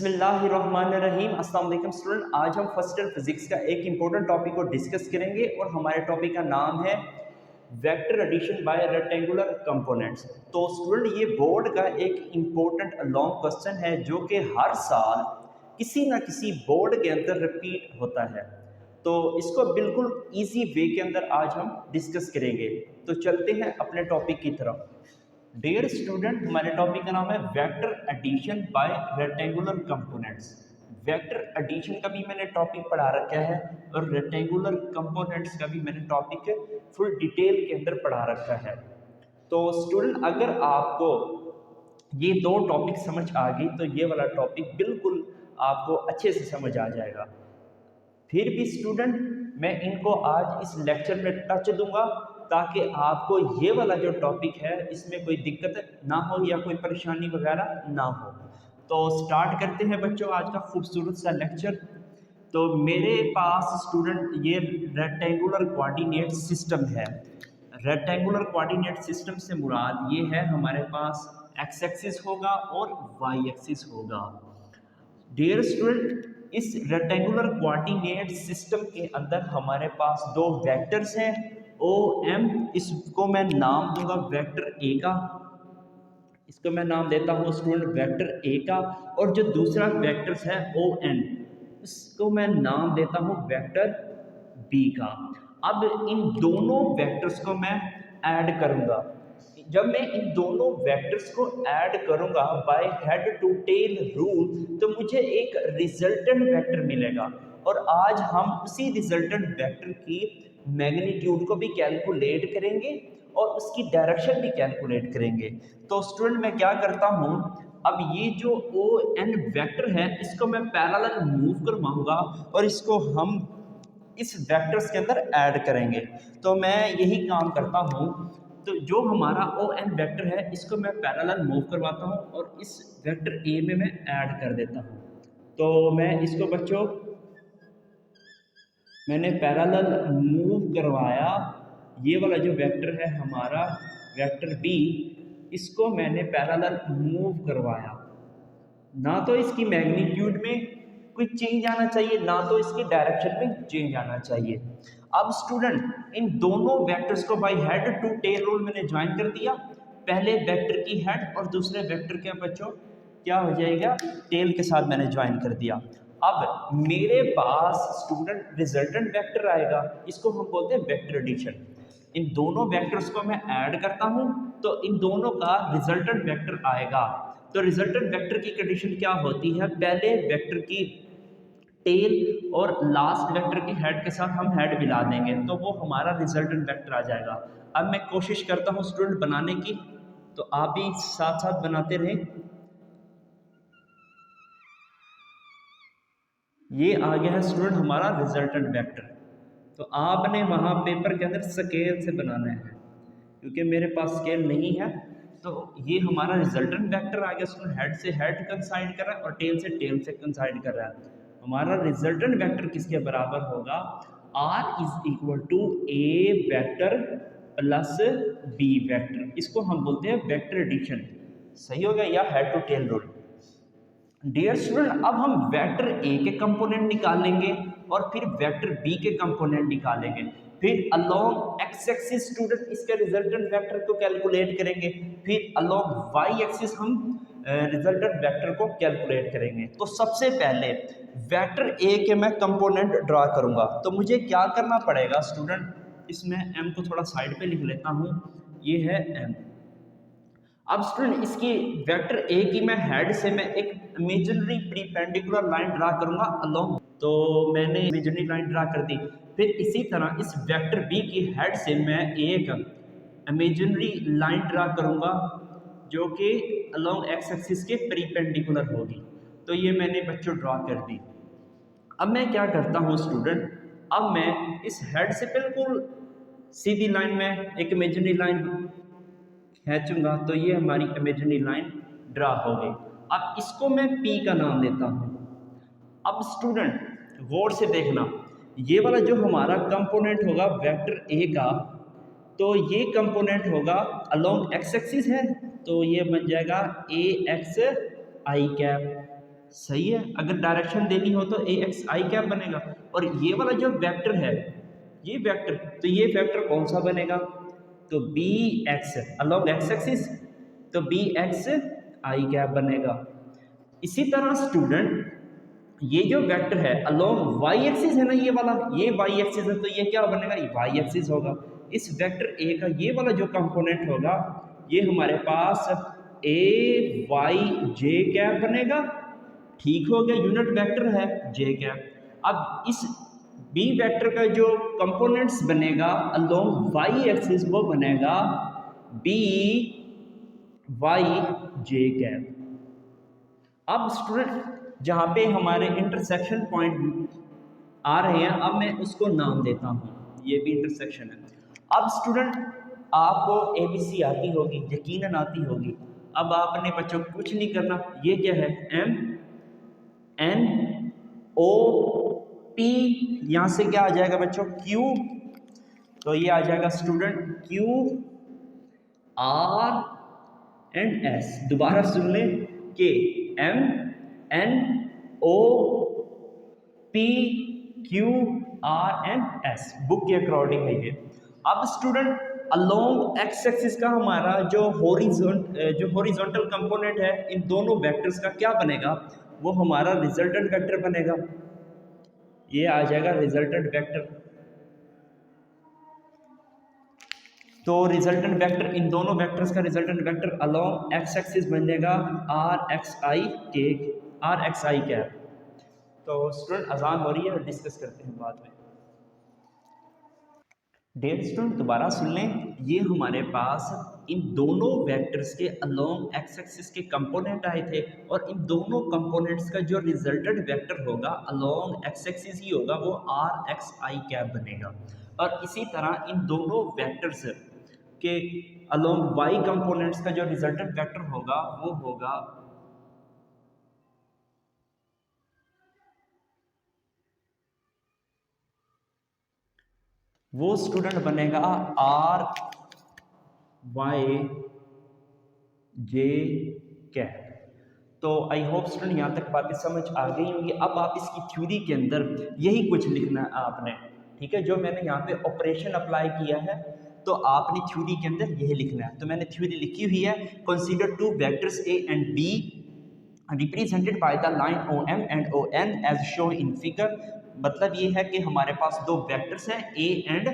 बिस्मिल्लाहिर्रहमानिर्रहीम। अस्सलाम वालेकुम स्टूडेंट, आज हम फर्स्ट ईयर फिजिक्स का एक इंपॉर्टेंट टॉपिक को डिस्कस करेंगे और हमारे टॉपिक का नाम है vector addition by rectangular components. तो स्टूडेंट ये बोर्ड का एक इंपॉर्टेंट लॉन्ग क्वेश्चन है जो कि हर साल किसी ना किसी बोर्ड के अंदर रिपीट होता है। तो इसको बिल्कुल ईजी वे के अंदर आज हम डिस्कस करेंगे। तो चलते हैं अपने टॉपिक की तरफ। डियर स्टूडेंट, हमारे टॉपिक का नाम है vector addition by rectangular components. Vector addition का भी मैंने टॉपिक पढ़ा रखा है और रेक्टेंगुलर कंपोनेंट्स का भी मैंने टॉपिक फुल डिटेल के अंदर पढ़ा रखा है। तो स्टूडेंट, अगर आपको ये दो टॉपिक समझ आ गई तो ये वाला टॉपिक बिल्कुल आपको अच्छे से समझ आ जाएगा। फिर भी स्टूडेंट, मैं इनको आज इस लेक्चर में टच दूंगा ताकि आपको ये वाला जो टॉपिक है इसमें कोई दिक्कत ना हो या कोई परेशानी वगैरह ना हो। तो स्टार्ट करते हैं बच्चों आज का खूबसूरत सा लेक्चर। तो मेरे पास स्टूडेंट ये रेक्टेंगुलर कोऑर्डिनेट सिस्टम है। रेक्टेंगुलर कोऑर्डिनेट सिस्टम से मुराद ये है हमारे पास एक्स एक्सिस होगा और वाई एक्सिस होगा। डियर स्टूडेंट, इस रेक्टेंगुलर कोऑर्डिनेट सिस्टम के अंदर हमारे पास दो वेक्टर्स हैं ओ एम। इसको मैं नाम दूंगा वेक्टर ए का, इसको मैं नाम देता हूँ स्टूडेंट वेक्टर ए का। और जो दूसरा वेक्टर्स है ओ एन, इसको मैं नाम देता हूँ वेक्टर बी का। अब इन दोनों वेक्टर्स को मैं ऐड करूंगा। जब मैं इन दोनों वेक्टर्स को ऐड करूंगा by head to tail rule तो मुझे एक रिजल्टेंट वेक्टर मिलेगा और आज हम उसी रिजल्टेंट वेक्टर की मैग्नीट्यूड को भी कैलकुलेट करेंगे और उसकी डायरेक्शन भी कैलकुलेट करेंगे। तो स्टूडेंट, मैं क्या करता हूँ, अब ये जो ओ एन वेक्टर है इसको मैं पैरेलल मूव करवाऊंगा और इसको हम इस वेक्टर्स के अंदर ऐड करेंगे। तो मैं यही काम करता हूँ। तो जो हमारा ओ एन वेक्टर है इसको मैं पैरेलल मूव करवाता हूँ और इस वेक्टर ए में मैं ऐड कर देता हूँ। तो मैं इसको बच्चों मैंने पैरेलल मूव करवाया। ये वाला जो वेक्टर है हमारा वेक्टर बी, इसको मैंने पैरेलल मूव करवाया। ना तो इसकी मैग्नीट्यूड में कोई चेंज आना चाहिए ना तो इसकी डायरेक्शन में चेंज आना चाहिए। अब स्टूडेंट, इन दोनों वेक्टर्स को by head to tail rule मैंने ज्वाइन कर दिया। पहले वेक्टर की हेड और दूसरे वेक्टर के बच्चों क्या हो जाएगा, टेल के साथ मैंने ज्वाइन कर दिया। अब मेरे पास स्टूडेंट रिजल्टेंट वेक्टर आएगा, इसको हम बोलते हैं वेक्टर एडिशन। इन दोनों वेक्टर्स को मैं ऐड करता हूं तो इन दोनों का रिजल्टेंट वेक्टर आएगा। तो रिजल्टेंट वेक्टर की कंडीशन क्या होती है, पहले वेक्टर की टेल और लास्ट वेक्टर की हेड के साथ हम हेड मिला देंगे तो वो हमारा रिजल्टेंट वेक्टर आ जाएगा। अब मैं कोशिश करता हूं स्टूडेंट बनाने की, तो आप भी साथ साथ बनाते रहें। ये आ गया है स्टूडेंट हमारा रिजल्टेंट वेक्टर। तो आपने वहां पेपर के अंदर स्केल से बनाना है क्योंकि मेरे पास स्केल नहीं है। तो ये हमारा रिजल्टेंट वेक्टर आ गया स्टूडेंट, हेड से हेड कंसाइड कर रहा है और टेल से कंसाइड कर रहा है। हमारा रिजल्टेंट वेक्टर किसके बराबर होगा, R is equal to A vector plus B vector. इसको हम बोलते हैं वेक्टर एडिशन। सही हो गया, या head to tail rule. Dear student, अब हम वेक्टर ए के कंपोनेंट निकालेंगे और फिर वेक्टर बी के कंपोनेंट निकालेंगे। फिर अलोंग एक्स एक्सिस स्टूडेंट इसके रिजल्टेंट वेक्टर को कैलकुलेट करेंगे। फिर अलोंग वाई एक्सिस हम रिजल्टेंट वेक्टर को कैलकुलेट करेंगे। तो सबसे पहले वेक्टर ए के मैं कंपोनेंट ड्रा करूंगा। तो मुझे क्या करना पड़ेगा स्टूडेंट, इसमें एम को थोड़ा साइड पे लिख लेता हूं, ये है एम। अब स्टूडेंट, इसकी वेक्टर ए की मैं हेड से मैं एक इमेजिनरी परपेंडिकुलर लाइन ड्रा करूंगा अलोंग। तो मैंने इमेजिनरी लाइन ड्रा कर दी। फिर इसी तरह इस वेक्टर बी की हेड से मैं एक इमेजिनरी लाइन ड्रा करूंगा जो कि अलोंग एक्स एक्सिस के परपेंडिकुलर होगी। तो ये मैंने बच्चों ड्रा कर दी। अब मैं क्या करता हूँ स्टूडेंट, अब मैं इस हेड से बिल्कुल सीधी लाइन में एक इमेजिनरी लाइन खींचूंगा तो ये हमारी इमेजिनरी लाइन ड्रा हो गई। अब इसको मैं P का नाम देता हूँ। अब स्टूडेंट गौर से देखना, ये वाला जो हमारा कंपोनेंट होगा वेक्टर ए का, तो ये कंपोनेंट होगा अलोंग एक्स एक्सिस है तो ये बन जाएगा ए एक्स आई कैप। सही है। अगर डायरेक्शन देनी हो तो ए एक्स आई कैप बनेगा। और ये वाला जो वेक्टर है, ये वेक्टर, तो ये वेक्टर कौन सा बनेगा? तो B X along X axis, तो बी एक्स आई कैप बनेगा। इसी तरह स्टूडेंट ये जो वेक्टर है अलोंग वाई एक्सिस है ना, ये वाला, ये वाई एक्सिस है, तो ये क्या बनेगा? ये वाई एक्सिस होगा। इस वेक्टर ए का ये वाला जो कंपोनेंट होगा, ये हमारे पास ए वाई जे कैप बनेगा। ठीक हो गया, यूनिट वेक्टर है जे कैप। अब इस बी वेक्टर का जो कंपोनेंट्स बनेगा अलोंग वाई एक्सिस, वो बनेगा बी वाई जे कैप। अब स्टूडेंट जहाँ पे हमारे इंटरसेक्शन पॉइंट आ रहे हैं, अब मैं उसको नाम देता हूँ, ये भी इंटरसेक्शन है। अब स्टूडेंट आपको ABC आती होगी, यकीनन आती होगी। अब आपने बच्चों कुछ नहीं करना, ये क्या है? MNOP, यहाँ से क्या आ जाएगा बच्चों? Q, तो ये आ जाएगा स्टूडेंट QRS। दोबारा सुन लें कि MNOPQRS बुक के अकॉर्डिंग है ये। अब स्टूडेंट अलोंग एक्स एक्सिस का हमारा जो हॉरिजॉन्टल कंपोनेंट है इन दोनों वेक्टर्स का क्या बनेगा? वो हमारा रिजल्टेंट वेक्टर बनेगा। ये आ जाएगा रिजल्टेंट वेक्टर। तो रिजल्टेंट वेक्टर, इन दोनों वेक्टर्स का resultant vector along X axis बनेगा RXI कैप। तो स्टूडेंट अजान हो रही है, डिस्कस करते हैं बाद में। डेयर स्टूडेंट दोबारा सुन लें, ये हमारे पास इन दोनों वेक्टर्स के अलोंग एक्स एक्सिस के कंपोनेंट आए थे, और इन दोनों कंपोनेंट्स का जो रिजल्टेंट वेक्टर होगा अलोंग एक्स एक्सिस ही होगा, वो RXI कैप बनेगा। और इसी तरह इन दोनों वेक्टर्स के अलोंग वाई कंपोनेंट्स का जो रिजल्टेंट वेक्टर होगा वो होगा वो स्टूडेंट बनेगा RYJ कैप। तो आई होप स्टूडेंट यहाँ तक बातें समझ आ गई होंगी। अब आप इसकी थ्योरी के अंदर यही कुछ लिखना है आपने, ठीक है? जो मैंने यहाँ पे ऑपरेशन अप्लाई किया है, तो आपने थ्योरी के अंदर यही लिखना है। तो मैंने थ्योरी लिखी हुई है, consider two vectors A and B represented by the line OM and ON as shown in figure। मतलब ये है कि हमारे पास दो वेक्टर्स हैं, A एंड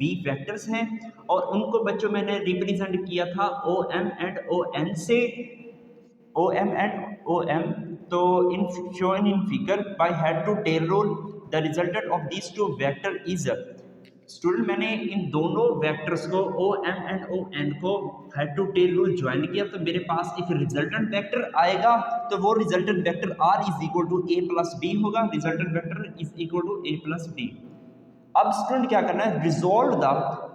B वेक्टर्स हैं, और उनको बच्चों मैंने रिप्रेजेंट किया था OM एंड ON से, OM एंड OM। तो in shown in figure by head to tail rule the resultant of these two vector is. Student मैंने इन दोनों वेक्टर्स को OM एंड ON को head to tail rule join किया, तो मेरे पास एक रिजल्टेंट वेक्टर आएगा। तो वो resultant vector R is equal to A plus B होगा। Resultant vector is equal to A plus B। अब स्टूडेंट क्या करना है? Resolve the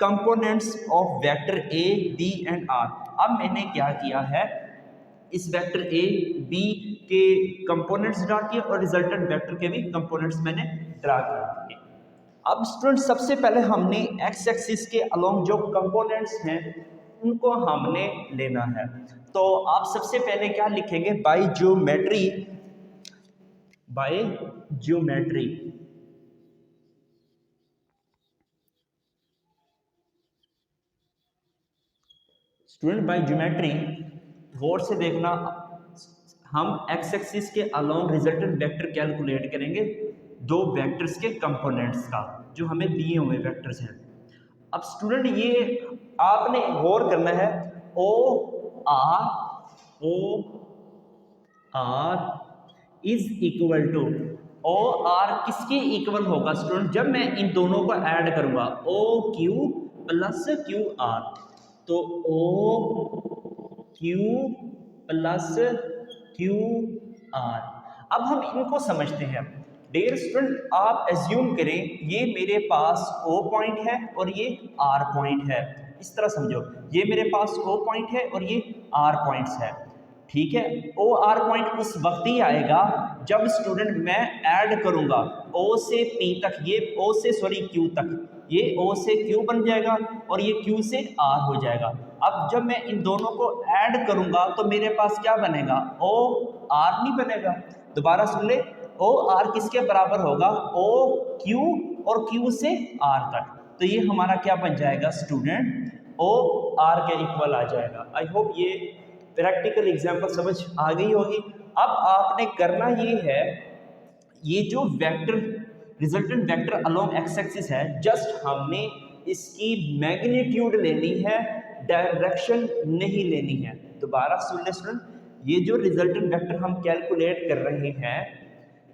components of vector A, B and R। अब मैंने क्या किया है, इस वेक्टर A, B के कंपोनेंट्स ड्रा किए और रिजल्टेंट वेक्टर के भी कंपोनेंट्स मैंने ड्रा कर दिए। अब स्टूडेंट सबसे पहले हमने एक्स एक्सिस के अलोंग जो कंपोनेंट्स हैं उनको हमने लेना है। तो आप सबसे पहले क्या लिखेंगे? By geometry student by geometry गौर से देखना, हम एक्स एक्सिस के अलोंग रिजल्टेंट वेक्टर कैलकुलेट करेंगे दो वेक्टर्स के कंपोनेंट्स का जो हमें दिए हुए वेक्टर्स हैं। अब स्टूडेंट ये आपने गौर करना है, O R is equal to, O R किसके इक्वल होगा स्टूडेंट? जब मैं इन दोनों को ऐड करूंगा, O Q plus Q R, तो O Q plus Q R. अब हम इनको समझते हैं। डियर स्टूडेंट आप एज्यूम करें ये मेरे पास O पॉइंट है और ये R पॉइंट है। इस तरह समझो, ये मेरे पास O पॉइंट है और ये R पॉइंट्स है, ठीक है? O R पॉइंट उस वक्त ही आएगा जब स्टूडेंट मैं ऐड करूंगा O से P तक, ये O से Q तक, ये O से Q बन जाएगा और ये Q से R हो जाएगा। अब जब मैं इन दोनों को ऐड करूंगा तो मेरे पास क्या बनेगा? O R नहीं बनेगा। दोबारा सुन ले, ओ आर किसके बराबर होगा, ओ क्यू और क्यू से आर तक। तो ये हमारा क्या बन जाएगा स्टूडेंट, ओ आर के इक्वल आ जाएगा। आई होप ये प्रैक्टिकल एग्जाम्पल समझ आ गई होगी। अब आपने करना ये है, ये जो vector resultant vector along X axis है, जस्ट हमने इसकी मैग्नीट्यूड लेनी है, डायरेक्शन नहीं लेनी है। दोबारा सुन ले स्टूडेंट, ये जो रिजल्टेंट वेक्टर हम कैलकुलेट कर रहे हैं,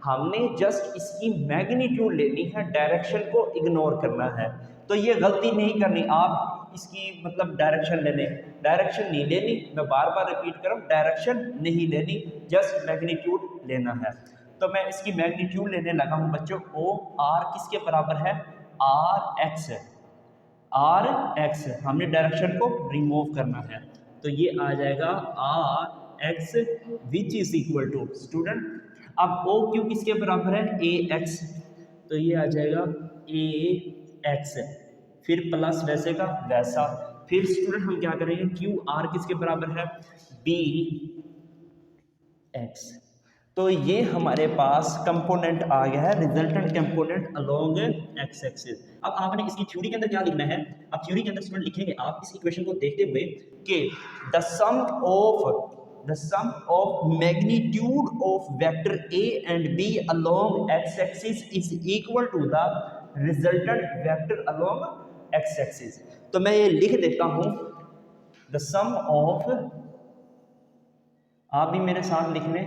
हमने जस्ट इसकी मैग्नीट्यूड लेनी है, डायरेक्शन को इग्नोर करना है। तो ये गलती नहीं करनी आप इसकी मतलब डायरेक्शन लेने, डायरेक्शन नहीं लेनी, मैं बार बार रिपीट कर रहा हूँ, डायरेक्शन नहीं लेनी, जस्ट मैग्नीट्यूड लेना है। तो मैं इसकी मैग्नीट्यूड लेने लगा हूँ बच्चों, ओ आर किसके बराबर है, आर एक्स, आर एक्स, हमने डायरेक्शन को रिमूव करना है। तो ये आ जाएगा R X which is equal to student, अब ओ क्यू किसके बराबर है, ए एक्स, तो ये आ जाएगा ए एक्स, फिर प्लस वैसे का वैसा, फिर स्टूडेंट हम क्या करेंगे, क्यू आर किसके बराबर है, बी एक्स। तो ये हमारे पास कंपोनेंट आ गया है, resultant component along X axis. अब आपने इसकी थ्योरी के अंदर क्या लिखना है, अब थ्योरी के अंदर स्टूडेंट लिखेंगे आप इस इक्वेशन को देखते हुए कि the sum of magnitude of vector A and B along X axis is equal to the resultant vector along X axis. तो मैं ये लिख देता हूं, द सम ऑफ, आप भी मेरे साथ लिख लें,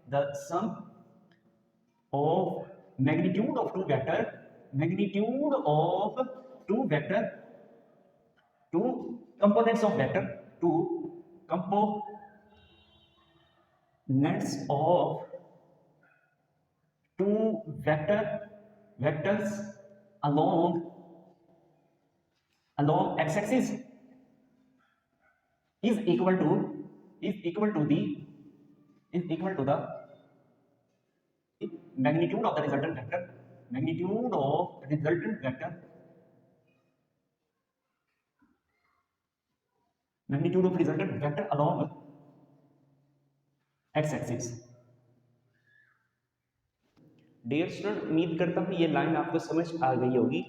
the sum of magnitude of two vector, magnitude of two vector, two components of vector, two components of two vectors along x axis is equal to the magnitude of the resultant vector, magnitude of resultant vector, magnitude of resultant vector along x axis। Dear student, उम्मीद करता हूँ ये line आपको समझ आ गई होगी।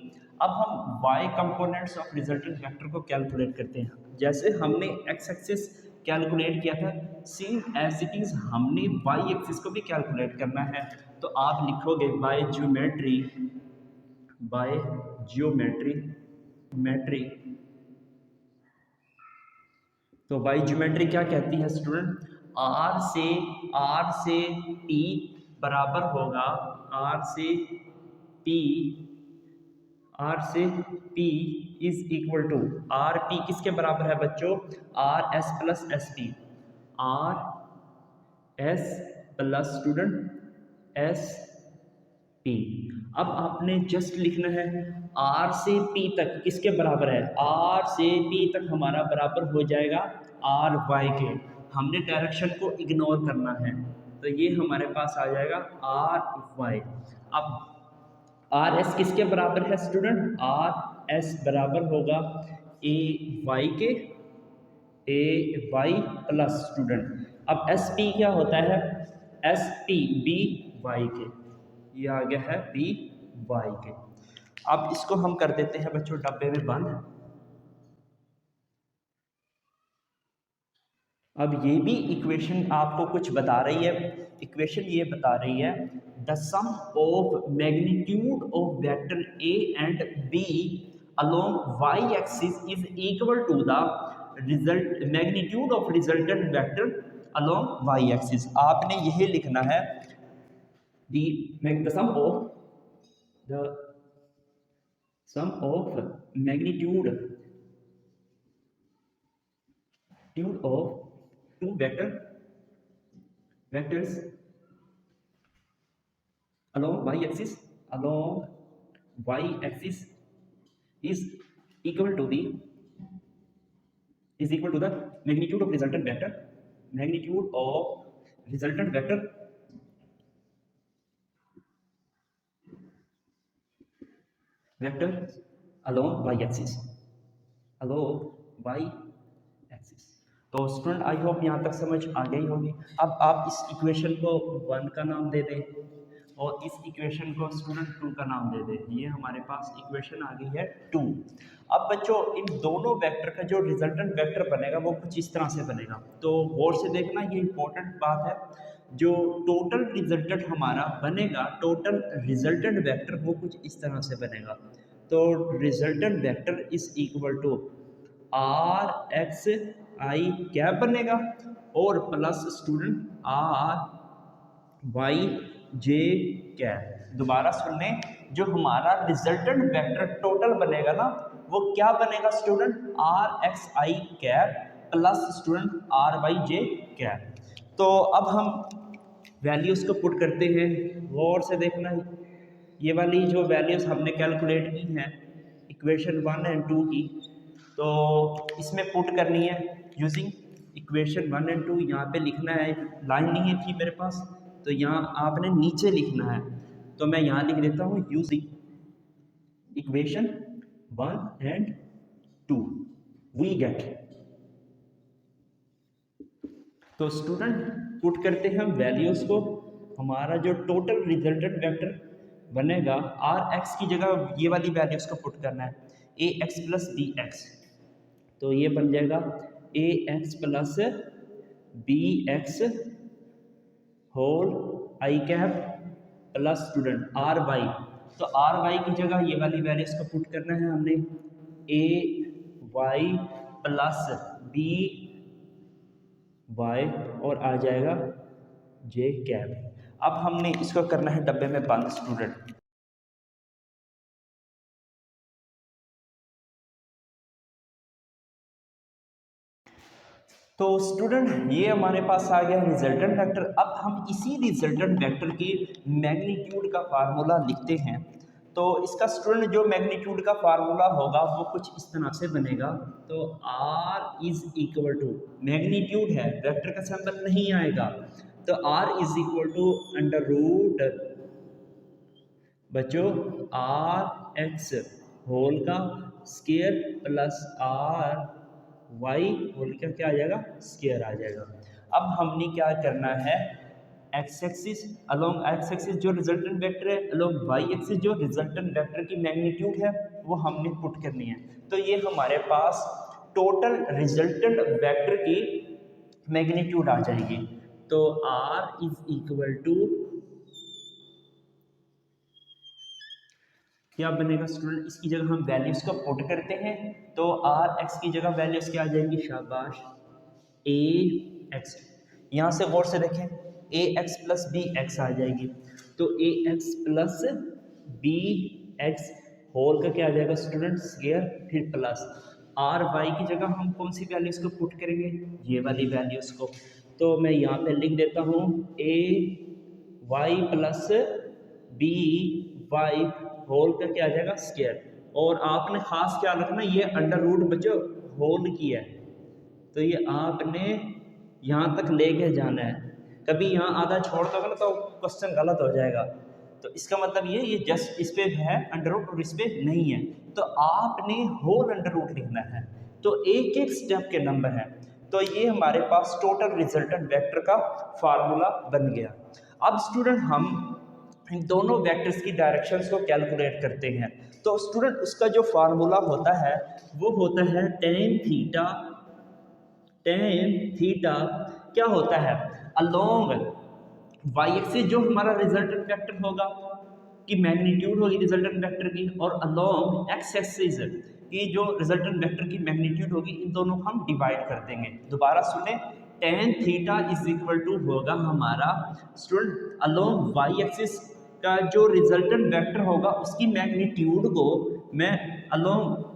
अब हम y components of resultant vector को कैलकुलेट करते हैं। जैसे हमने x एक्सिस कैलकुलेट किया था, सेम एज इट इज हमने y एक्सिस को भी कैलकुलेट करना है। तो आप लिखोगे बाय ज्योमेट्री, तो बाय ज्योमेट्री क्या कहती है स्टूडेंट, r से p बराबर होगा, r से p is equal to, R P किसके बराबर है बच्चों, R S plus S P, R S plus student S P. अब आपने जस्ट लिखना है आर से पी तक किसके बराबर है, आर से पी तक हमारा बराबर हो जाएगा आर वाई के, हमने डायरेक्शन को इग्नोर करना है। तो ये हमारे पास आ जाएगा आर वाई। अब आर एस किसके बराबर है स्टूडेंट, आर एस बराबर होगा ए वाई के, ए वाई प्लस स्टूडेंट, अब एस पी क्या होता है, एस पी बी वाई के, ये आ गया है बी वाई के। अब इसको हम कर देते हैं बच्चों डब्बे में बंद। अब ये भी इक्वेशन आपको कुछ बता रही है, इक्वेशन ये बता रही है the sum of magnitude of vector A and B along Y axis is equal to the result magnitude of resultant vector along Y axis. आपने यही लिखना है the sum of magnitude of two vectors along y axis is equal to the magnitude of resultant vector, vector along y axis, तो student I hope यहाँ तक समझ आ गई होगी। अब आप इस इक्वेशन को 1 का नाम दे दें और इस इक्वेशन को स्टूडेंट 2 का नाम दे दें। ये हमारे पास इक्वेशन आ गई है 2। अब बच्चों इन दोनों वेक्टर का जो रिजल्टेंट वेक्टर बनेगा वो कुछ इस तरह से बनेगा। तो गौर से देखना, ये इंपॉर्टेंट बात है। जो टोटल रिजल्टेंट हमारा बनेगा, टोटल रिजल्टेंट वेक्टर वो कुछ इस तरह से बनेगा। तो resultant vector is equal to R X I क्या बनेगा और plus student R Y J cap. दोबारा सुन लें, जो हमारा रिजल्टेंट वेक्टर टोटल बनेगा ना वो क्या बनेगा student, R X I cap plus student R Y J cap. तो अब हम वैल्यूज़ को पुट करते हैं। गौर से देखना, ये वाली जो वैल्यूज़ हमने कैलकुलेट की हैं इक्वेशन 1 एंड 2 की, तो इसमें पुट करनी है यूजिंग इक्वेशन 1 एंड 2। यहाँ पे लिखना है, लाइन नहीं है थी मेरे पास, तो यहाँ आपने नीचे लिखना है। तो मैं यहाँ लिख देता हूँ using equation 1 and 2 we get. तो स्टूडेंट पुट करते हैं हम वैल्यूज़ को। हमारा जो टोटल रिजल्टेंट वेक्टर बनेगा, आर एक्स की जगह ये वाली वैल्यूज़ को पुट करना है, A X plus B X. तो ये बन जाएगा A X plus B X whole I cap plus student R Y. तो आर वाई की जगह ये वाली वैल्यूज को पुट करना है हमने, ए वाई प्लस बी वाई और आ जाएगा जे कैप। अब हमने इसको करना है डब्बे में बंद स्टूडेंट। तो स्टूडेंट ये हमारे पास आ गया रिजल्टेंट वेक्टर। अब हम इसी रिजल्टेंट वेक्टर की मैग्नीट्यूड का फार्मूला लिखते हैं। तो इसका स्टूडेंट जो मैग्नीट्यूड का फार्मूला होगा वो कुछ इस तरह से बनेगा। तो R is equal to, magnitude है, वेक्टर का सिंबल नहीं आएगा, तो R is equal to under root बच्चों आर एक्स होल का square plus R Y whole का क्या आ जाएगा, स्क्वायर आ जाएगा। अब हमने क्या करना है, x axis along X axis जो रिजल्टेंट वेक्टर है, अलोंग वाई एक्सिस जो रिजल्टेंट वेक्टर की मैग्नीट्यूड है वो हमने पुट करनी है। तो ये हमारे पास टोटल रिजल्टेंट वेक्टर की मैग्नीट्यूड आ जाएगी। तो R इज इक्वल टू क्या बनेगा स्टूडेंट, इसकी जगह हम वैल्यूज को पुट करते हैं। तो आर एक्स की जगह वैल्यूज क्या आ जाएंगी, शाबाश ए एक्स। यहाँ से गौर से देखें, A X plus B X आ जाएगी। तो A X plus B X whole का क्या आ जाएगा स्टूडेंट, स्क्वायर, फिर प्लस आर वाई की जगह हम कौन सी वैल्यूज को पुट करेंगे, ये वाली वैल्यूज को। तो मैं यहाँ पे लिख देता हूँ A Y plus B Y whole का क्या आ जाएगा, स्क्वायर। और आपने खास ख्याल रखना, ये अंडर रूट बच्चों होल की है, तो ये आपने यहाँ तक लेके जाना है। कभी यहाँ आधा छोड़ दोगे ना तो क्वेश्चन गलत हो जाएगा। तो इसका मतलब ये जस्ट इस पे है अंडर रूट और इस पे नहीं है, तो आपने होल अंडर रूट लिखना है। तो एक एक स्टेप के नंबर है। तो ये हमारे पास टोटल रिजल्टेंट वेक्टर का फार्मूला बन गया। अब स्टूडेंट हम इन दोनों वेक्टर्स की डायरेक्शंस को कैलकुलेट करते हैं। तो स्टूडेंट उसका जो फार्मूला होता है वो होता है टेन थीटा। टेन थीटा क्या होता है, अलोंग वाई एक्सिस जो हमारा रिजल्टेंट वेक्टर होगा की मैग्नीट्यूड होगी रिजल्टेंट वेक्टर की, और अलोंग एक्स एक्सिस की जो रिजल्टेंट वेक्टर की मैग्नीट्यूड होगी, इन दोनों को हम डिवाइड कर देंगे। दोबारा सुने, tan theta is equal to होगा हमारा स्टूडेंट अलोंग वाई एक्सिस का जो रिजल्टेंट वेक्टर होगा उसकी मैग्नीट्यूड को मैं अलोंग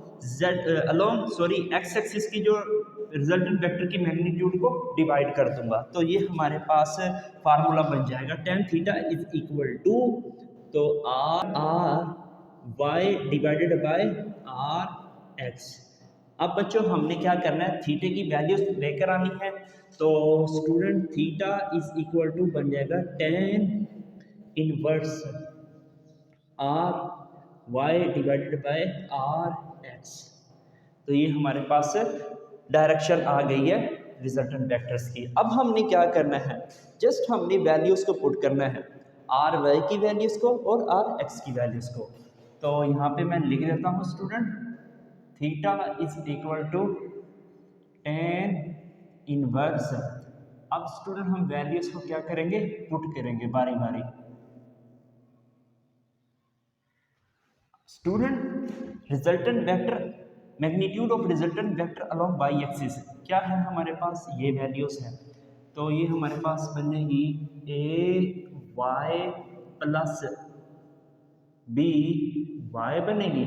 एक्स एक्सिस की जो रिजल्टेंट वेक्टर की मैग्नीट्यूड को डिवाइड कर दूंगा। तो ये हमारे पास फार्मूला बन जाएगा, tan theta is equal to, तो R Y divided by R X. अब बच्चों हमने क्या करना है, थीटे की वैल्यू लेकर आनी है। तो student theta is equal to बन जाएगा tan inverse R Y divided by R X. तो ये हमारे पास डायरेक्शन आ गई है रिजल्टेंट वेक्टर्स की। अब हमने क्या करना है, जस्ट हमने वैल्यूज़ को पुट करना है, आर वाई की वैल्यूज़ को और आर एक्स की वैल्यूज़ को। तो यहाँ पे मैं लिख देता हूँ student, theta is equal to tan inverse. अब स्टूडेंट हम वैल्यूज़ को क्या करेंगे, पुट करेंगे बारी बारी। Student resultant vector, magnitude of resultant vector along Y axis क्या है हमारे पास, ये वैल्यूज हैं। तो ये हमारे पास बनेगी ए वाई प्लस बी वाई बनेगी,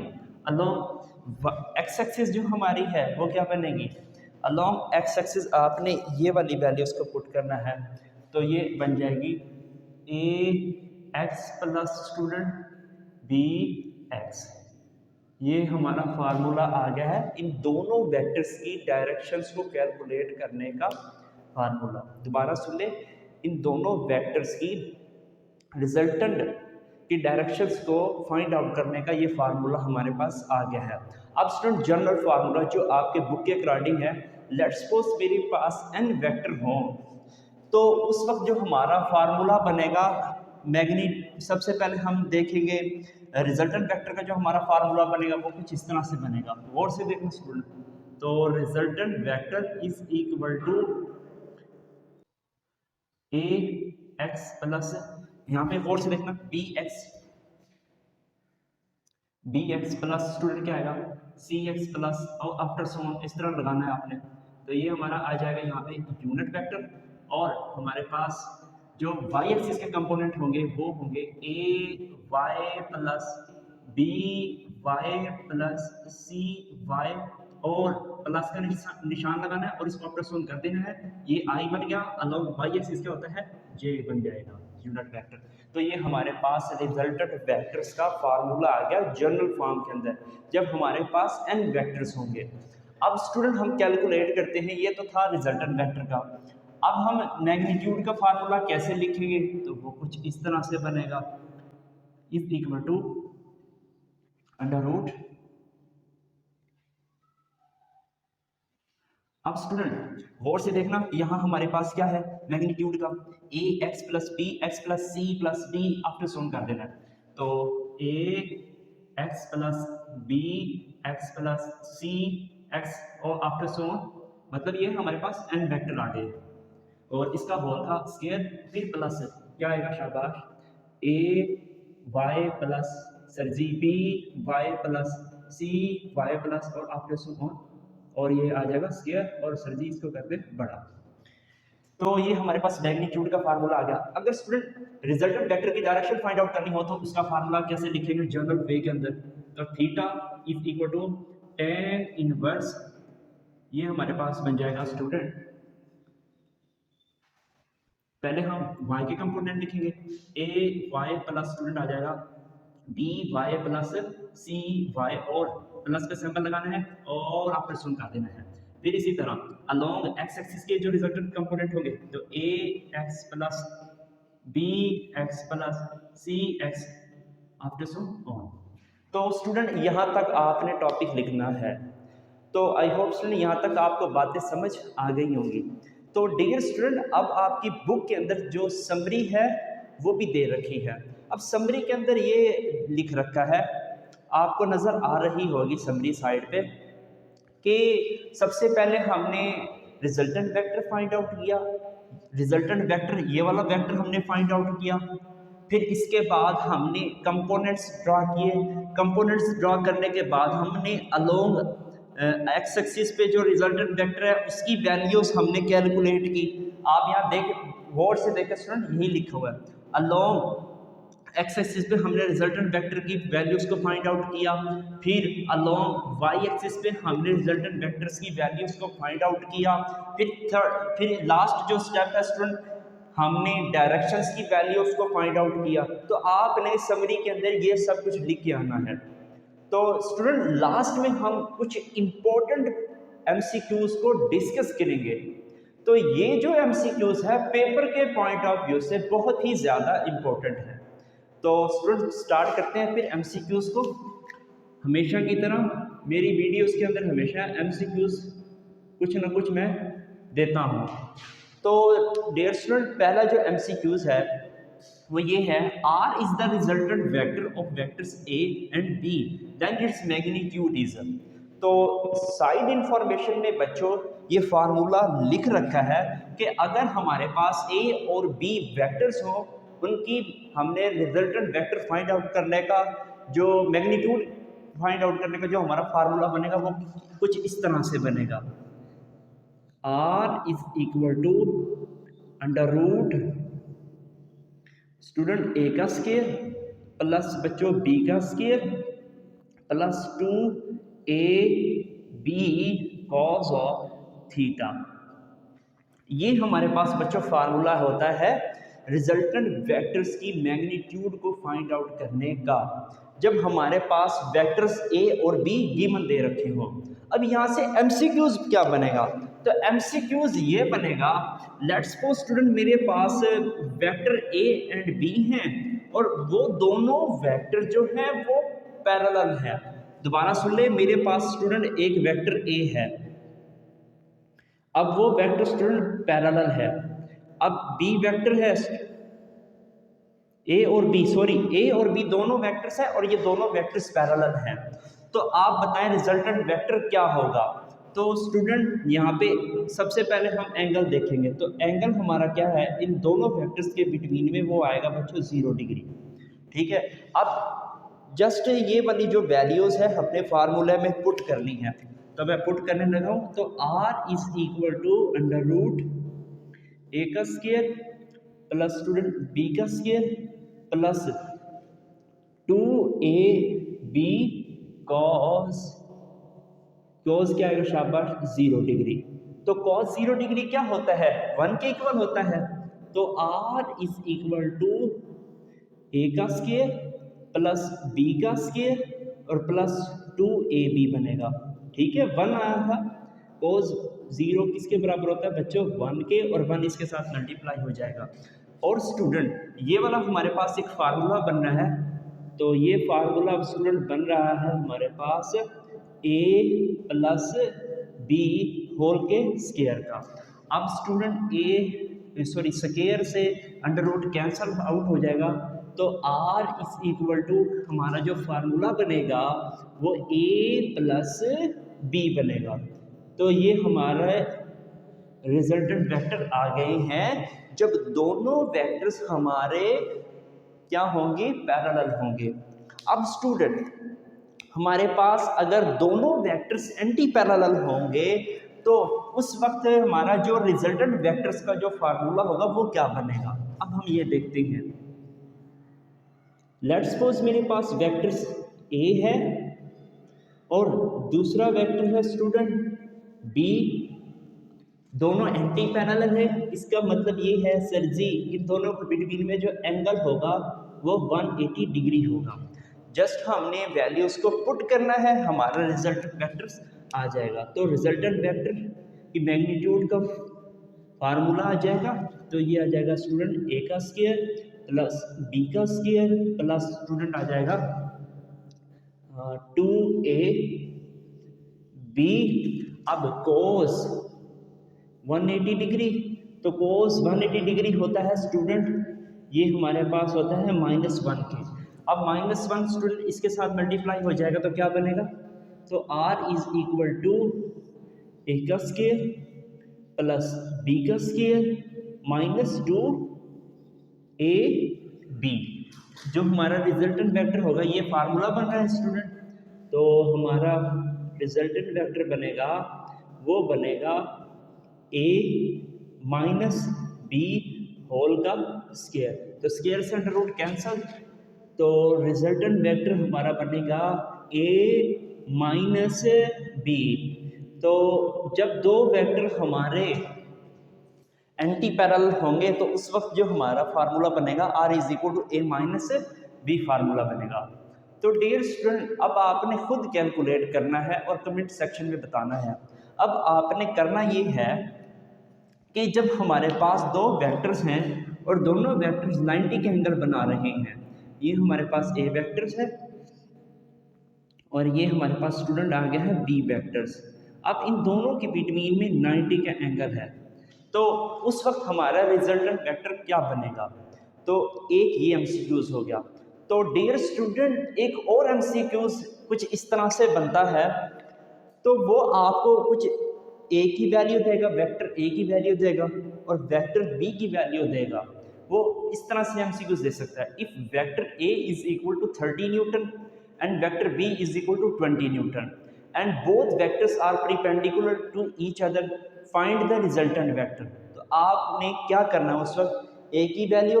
अलोंग एक्स एक्सिस जो हमारी है वो क्या बनेगी, अलोंग एक्स एक्सिस आपने ये वाली वैल्यूज को पुट करना है। तो ये बन जाएगी A X plus student B X. ये हमारा फार्मूला आ गया है इन दोनों वेक्टर्स की डायरेक्शंस को कैलकुलेट करने का फार्मूला। दोबारा सुन ले, इन दोनों वेक्टर्स की रिजल्टेंट की डायरेक्शंस को फाइंड आउट करने का ये फार्मूला हमारे पास आ गया है। अब स्टूडेंट जनरल फार्मूला जो आपके बुक के अकॉर्डिंग है, लेट्स सपोज मेरे पास n वेक्टर हो, तो उस वक्त जो हमारा फार्मूला बनेगा मैग्नीट, सबसे पहले हम देखेंगे रिजल्टेंट वेक्टर का जो हमारा फार्मूला बनेगा वो कुछ इस तरह से बनेगा। गौर से देखना स्टूडेंट, तो resultant vector is equal to A X plus, यहाँ पे गौर से देखना बी एक्स प्लस स्टूडेंट क्या आएगा सी एक्स प्लस, और आफ्टर सम इस तरह लगाना है आपने। तो ये हमारा आ जाएगा यहाँ पे यूनिट वेक्टर, और हमारे पास जो वाई एक्सिस के कंपोनेंट होंगे वो होंगे A Y plus B Y plus C Y, और प्लस का निशान लगाना है और इसको आफ्टर सम कर देना है। ये आई बन गया, अलोंग वाई एक्सिस क्या होता है जे बन जाएगा यूनिट वेक्टर। तो ये हमारे पास रिजल्टेंट वेक्टर्स का फार्मूला आ गया जनरल फॉर्म के अंदर, जब हमारे पास n वेक्टर्स होंगे। अब स्टूडेंट हम कैलकुलेट करते हैं, ये तो था रिजल्टेंट वेक्टर का। अब हम मैग्नीट्यूड का फार्मूला कैसे लिखेंगे, तो वो कुछ इस तरह से बनेगा, is equal to under root. अब स्टूडेंट गौर से देखना, यहाँ हमारे पास क्या है मैग्नीट्यूड का, A X plus B X plus C plus D after sum कर देना है। तो A X plus B X plus C X और आफ्टर सम, मतलब ये हमारे पास n वेक्टर आ गए, और इसका होल था स्क्वायर, फिर प्लस क्या आएगा शाबाश, A Y plus sir ji B Y plus C Y plus और आफ्टर सम, और ये आ जाएगा स्क्वायर, और सर जी इसको कर दे बड़ा। तो ये हमारे पास मैग्नीट्यूड का फार्मूला आ गया। अगर स्टूडेंट रिजल्टेंट वेक्टर की डायरेक्शन फाइंड आउट करनी हो तो इसका फार्मूला कैसे लिखेंगे जनरल वे के अंदर, तो theta is equal to tan inverse, ये हमारे पास बन जाएगा स्टूडेंट, पहले हम y के कंपोनेंट लिखेंगे, ए वाई प्लस स्टूडेंट आ जाएगा B Y plus C Y, और प्लस का सिंबल लगाना है और आफ्टर सम कर देना है। फिर इसी तरह अलोंग एक्स एक्सिस के जो रिजल्टेंट कंपोनेंट होंगे, तो A X plus B X plus C X after sum on. तो स्टूडेंट यहाँ तक आपने टॉपिक लिखना है। तो आई होप स्टूडेंट यहाँ तक आपको बातें समझ आ गई होंगी। तो डियर स्टूडेंट, अब आपकी बुक के अंदर जो समरी है वो भी दे रखी है। अब समरी के अंदर ये लिख रखा है, आपको नज़र आ रही होगी समरी साइड पे, कि सबसे पहले हमने रिजल्टेंट वेक्टर फाइंड आउट किया, रिजल्टेंट वेक्टर ये वाला वेक्टर हमने फाइंड आउट किया, फिर इसके बाद हमने कंपोनेंट्स ड्रा किए, कंपोनेंट्स ड्रा करने के बाद हमने अलोंग एक्स एक्सिस पे जो रिजल्टेंट वेक्टर है उसकी वैल्यूज हमने कैलकुलेट की। आप यहाँ देख गौर से देखें स्टूडेंट, यही लिखा हुआ है अलोंग एक्स एक्सिस पे हमने रिजल्टेंट वेक्टर की वैल्यूज को फाइंड आउट किया, फिर अलोंग वाई एक्सिस पे हमने रिजल्टेंट वेक्टर्स की वैल्यूज को फाइंड आउट किया, फिर लास्ट जो स्टेप है स्टूडेंट, हमने डायरेक्शंस की वैल्यूज को फाइंड आउट किया। तो आपने समरी के अंदर ये सब कुछ लिख के आना है। तो स्टूडेंट लास्ट में हम कुछ इंपॉर्टेंट एमसीक्यूज को डिस्कस करेंगे। तो ये जो एमसीक्यूज है पेपर के पॉइंट ऑफ व्यू से बहुत ही ज़्यादा इंपॉर्टेंट है। तो स्टूडेंट स्टार्ट करते हैं फिर एमसीक्यूज को। हमेशा की तरह मेरी वीडियोस के अंदर हमेशा एमसीक्यूज कुछ ना कुछ मैं देता हूँ। तो डियर स्टूडेंट, पहला जो MCQs है वो ये है, R is the resultant vector of vectors A and B then its magnitude is. तो साइड इंफॉर्मेशन में बच्चों ये फार्मूला लिख रखा है कि अगर हमारे पास A और B वेक्टर्स हो, उनकी हमने रिजल्टेंट वेक्टर फाइंड आउट करने का, जो मैग्नीट्यूड फाइंड आउट करने का जो हमारा फार्मूला बनेगा वो कुछ इस तरह से बनेगा, R is equal to under root student A का स्केयर प्लस बच्चों B का square plus 2AB cos of theta. ये हमारे पास बच्चों फार्मूला होता है रिजल्टेंट वेक्टर्स की मैग्नीट्यूड को फाइंड आउट करने का, जब हमारे पास वेक्टर्स A और B गिवन दे रखे हो। अब यहाँ से MCQs क्या बनेगा, तो MCQs ये बनेगा, लेट्स सपोज स्टूडेंट मेरे पास वेक्टर A एंड B हैं और वो दोनों वेक्टर जो हैं वो पैरेलल है। दोबारा सुन ले, मेरे पास स्टूडेंट एक वेक्टर A है, अब वो वेक्टर स्टूडेंट पैरेलल है, अब B वेक्टर है, A और B दोनों वेक्टर्स हैं और ये दोनों वेक्टर्स पैरेलल हैं। तो आप बताएं रिजल्टेंट वेक्टर क्या होगा। तो स्टूडेंट यहाँ पे सबसे पहले हम एंगल देखेंगे, तो एंगल हमारा क्या है, इन दोनों वेक्टर्स के बिटवीन में वो आएगा बच्चों 0 डिग्री। ठीक है, अब जस्ट ये वाली जो वैल्यूज है अपने फार्मूले में पुट करनी है, तो मैं पुट करने लगा हूँ। तो R is equal to under root A का स्क्वायर प्लस स्टूडेंट B का स्क्वायर प्लस 2AB कॉस क्या आएगा शाबाश 0 डिग्री। तो कॉस 0 डिग्री क्या होता है, 1 के इक्वल होता है। तो R is equal to A का स्क्वायर प्लस B का स्क्वायर और प्लस 2AB बनेगा। ठीक है, 1 आया था, कॉस 0 किसके बराबर होता है बच्चों 1 के, और 1 इसके साथ मल्टीप्लाई हो जाएगा। और स्टूडेंट ये वाला हमारे पास एक फार्मूला बन रहा है, तो ये फार्मूला स्टूडेंट बन रहा है हमारे पास A प्लस B होल के स्क्वायर का। अब स्टूडेंट स्क्वायर से अंडर रूट कैंसल आउट हो जाएगा, तो R इज इक्वल टू हमारा जो फार्मूला बनेगा वो A प्लस B बनेगा। तो ये हमारा रिजल्टेंट वेक्टर आ गए हैं जब दोनों वेक्टर्स हमारे क्या होंगे, पैरेलल होंगे। अब स्टूडेंट हमारे पास अगर दोनों वेक्टर्स एंटी पैरेलल होंगे तो उस वक्त हमारा जो रिजल्टेंट वेक्टर्स का जो फार्मूला होगा वो क्या बनेगा। अब हम ये देखते हैं, लेट्स सपोज मेरे पास वेक्टर्स A है और दूसरा वेक्टर है स्टूडेंट B, दोनों एंटी पैरेलल है। इसका मतलब ये है सर जी इन दोनों के बिटवीन में जो एंगल होगा वो 180 डिग्री होगा। जस्ट हमने वैल्यूज को पुट करना है, हमारा रिजल्टेंट वेक्टर्स आ जाएगा। तो रिजल्टेंट वेक्टर की मैग्नीट्यूड का फार्मूला आ जाएगा, तो ये आ जाएगा स्टूडेंट A का स्क्वायर प्लस B का स्क्वायर प्लस स्टूडेंट आ जाएगा 2AB। अब कोस 180 डिग्री, तो कोस 180 डिग्री होता है स्टूडेंट, ये हमारे पास होता है -1 के। अब -1 स्टूडेंट इसके साथ मल्टीप्लाई हो जाएगा तो क्या बनेगा, तो R is equal to A का स्क्वायर प्लस B का स्क्वायर माइनस 2AB। जो हमारा रिजल्टेंट वेक्टर होगा ये फार्मूला बन रहा है स्टूडेंट, तो हमारा रिजल्टेंट वेक्टर बनेगा वो बनेगा A माइनस B होल का स्क्वायर। तो स्क्वायर से अंडर रूट कैंसल, तो रिजल्टेंट वेक्टर हमारा बनेगा A माइनस B। तो जब दो वेक्टर हमारे एंटी पैरेलल होंगे तो उस वक्त जो हमारा फार्मूला बनेगा R is equal to A minus B formula बनेगा। तो डियर स्टूडेंट अब आपने खुद कैलकुलेट करना है और कमेंट सेक्शन में बताना है। अब आपने करना ये है कि जब हमारे पास दो वेक्टर्स हैं और दोनों वेक्टर्स 90 के एंगल बना रहे हैं, ये हमारे पास A वेक्टर्स है और ये हमारे पास स्टूडेंट आ गया है B वेक्टर्स। अब इन दोनों के बिटवीन में 90 का एंगल है, तो उस वक्त हमारा रिजल्टेंट वेक्टर क्या बनेगा। तो एक ये एमसीक्यूज हो गया। तो डियर स्टूडेंट एक और एमसीक्यूज कुछ इस तरह से बनता है, तो वो आपको कुछ ए की वैल्यू देगा, वेक्टर ए की वैल्यू देगा और वेक्टर बी की वैल्यू देगा। वो इस तरह से एमसीक्यूज दे सकता है, if vector A is equal to 30 newton and vector B is equal to 20 newton and both vectors are perpendicular to each other, find the resultant vector. तो आपने क्या करना है उस वक्त, ए की वैल्यू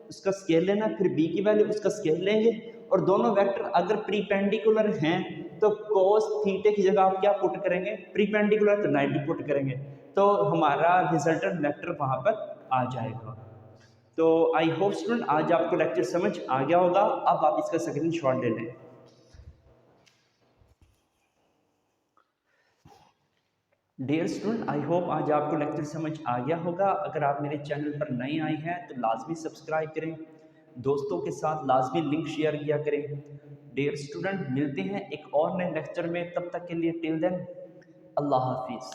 उसका स्केल लेना, फिर बी की वैल्यू उसका स्केल लेंगे, और दोनों वेक्टर अगर परपेंडिकुलर हैं तो cos थीटा की जगह आप क्या पुट करेंगे, परपेंडिकुलर तो 90 पुट करेंगे, तो हमारा रिजल्टेंट वेक्टर वहां पर आ जाएगा। तो आई होप स्टूडेंट आज आपको लेक्चर समझ आ गया होगा। अब आप इसका स्क्रीनशॉट ले लें। डियर स्टूडेंट आई होप आज आपको लेक्चर समझ आ गया होगा। अगर आप मेरे चैनल पर नए आए हैं तो लाजमी सब्सक्राइब करें, दोस्तों के साथ लाजमी लिंक शेयर किया करें। डियर स्टूडेंट मिलते हैं एक और नए लेक्चर में, तब तक के लिए टिल देन अल्लाह हाफिज़।